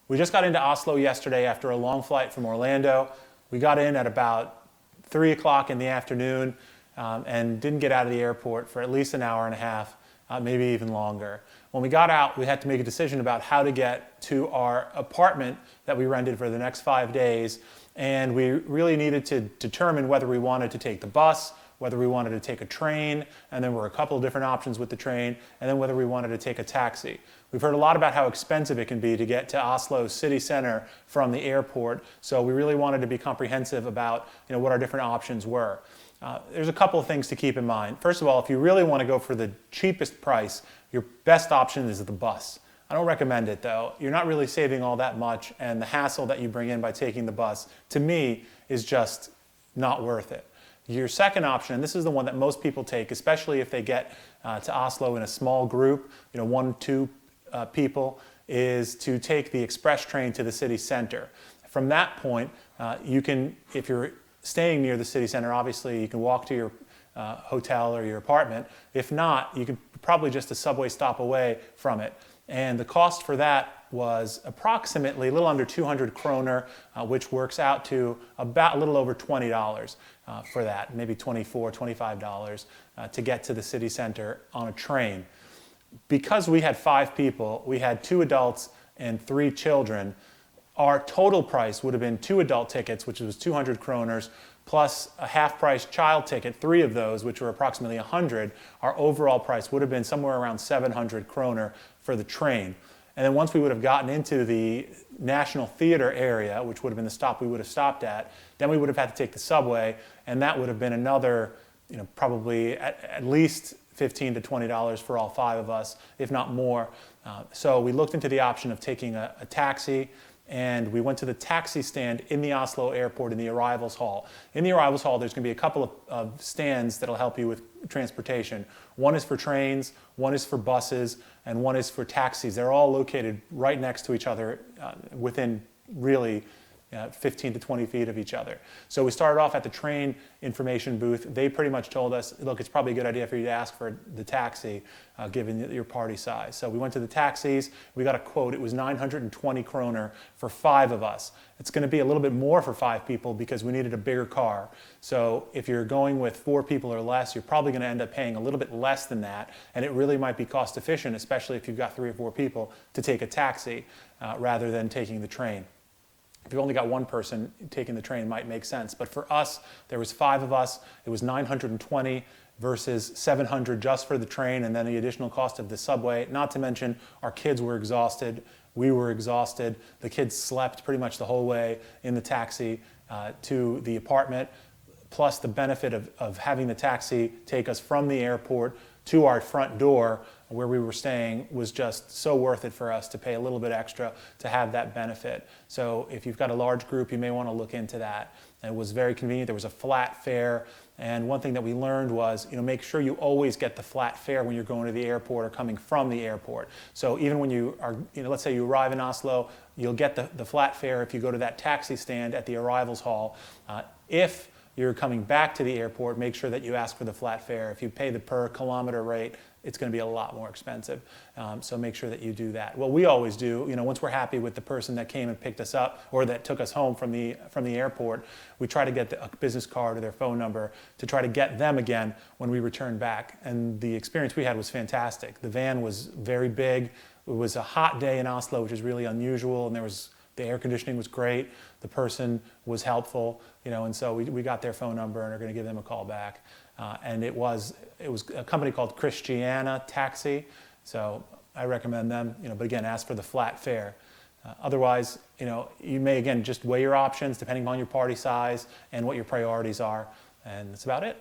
We just got into Oslo yesterday after a long flight from Orlando. We got in at about 3 o'clock in the afternoon and didn't get out of the airport for at least an hour and a half, maybe even longer. When we got out, we had to make a decision about how to get to our apartment that we rented for the next 5 days, and we really needed to determine whether we wanted to take the bus, whether we wanted to take a train, and there were a couple of different options with the train, and then whether we wanted to take a taxi. We've heard a lot about how expensive it can be to get to Oslo city center from the airport, so we really wanted to be comprehensive about what our different options were. There's a couple of things to keep in mind. First of all, if you really want to go for the cheapest price, your best option is the bus. I don't recommend it though. You're not really saving all that much, and the hassle that you bring in by taking the bus, to me, is just not worth it. Your second option, and this is the one that most people take, especially if they get to Oslo in a small group, 1, 2 people, is to take the express train to the city center. From that point, you can, if you're staying near the city center, obviously you can walk to your hotel or your apartment. If not, you can probably just a subway stop away from it. And the cost for that was approximately a little under 200 kroner, which works out to about a little over $20 for that, maybe $24, $25 to get to the city center on a train. Because we had 5 people, we had 2 adults and 3 children, our total price would have been 2 adult tickets, which was 200 kroners, plus a half-price child ticket, 3 of those, which were approximately 100. Our overall price would have been somewhere around 700 kroner for the train. And then once we would have gotten into the National Theater area, which would have been the stop we would have stopped at, then we would have had to take the subway, and that would have been another, probably at least $15 to $20 for all 5 of us, if not more. So we looked into the option of taking a taxi, and we went to the taxi stand in the Oslo airport in the arrivals hall. In the arrivals hall, there's going to be a couple of stands that'll help you with transportation. One is for trains, one is for buses, and one is for taxis. They're all located right next to each other within really 15 to 20 feet of each other. So we started off at the train information booth. They pretty much told us, look, it's probably a good idea for you to ask for the taxi, given your party size. So we went to the taxis. We got a quote. It was 920 kroner for 5 of us. It's going to be a little bit more for 5 people because we needed a bigger car. So if you're going with 4 people or less, you're probably going to end up paying a little bit less than that, and it really might be cost efficient, especially if you've got 3 or 4 people, to take a taxi rather than taking the train. If you've only got 1 person, taking the train might make sense. But for us, there was 5 of us. It was 920 versus 700 just for the train, and then the additional cost of the subway. Not to mention, our kids were exhausted. We were exhausted. The kids slept pretty much the whole way in the taxi to the apartment, plus the benefit of having the taxi take us from the airport to our front door where we were staying was just so worth it for us to pay a little bit extra to have that benefit. So if you've got a large group, you may want to look into that. And it was very convenient. There was a flat fare. And one thing that we learned was, make sure you always get the flat fare when you're going to the airport or coming from the airport. So even when you are, let's say you arrive in Oslo, you'll get the flat fare if you go to that taxi stand at the arrivals hall. If you're coming back to the airport, make sure that you ask for the flat fare. If you pay the per kilometer rate, it's going to be a lot more expensive. So make sure that you do that. What we always do, once we're happy with the person that came and picked us up or that took us home from the airport, we try to get a business card or their phone number to try to get them again when we return back. And the experience we had was fantastic. The van was very big. It was a hot day in Oslo, which is really unusual, and the air conditioning was great. The person was helpful, and so we got their phone number and are going to give them a call back. And it was a company called Christiana Taxi, so I recommend them. But again, ask for the flat fare. Otherwise, you may again just weigh your options depending on your party size and what your priorities are, and that's about it.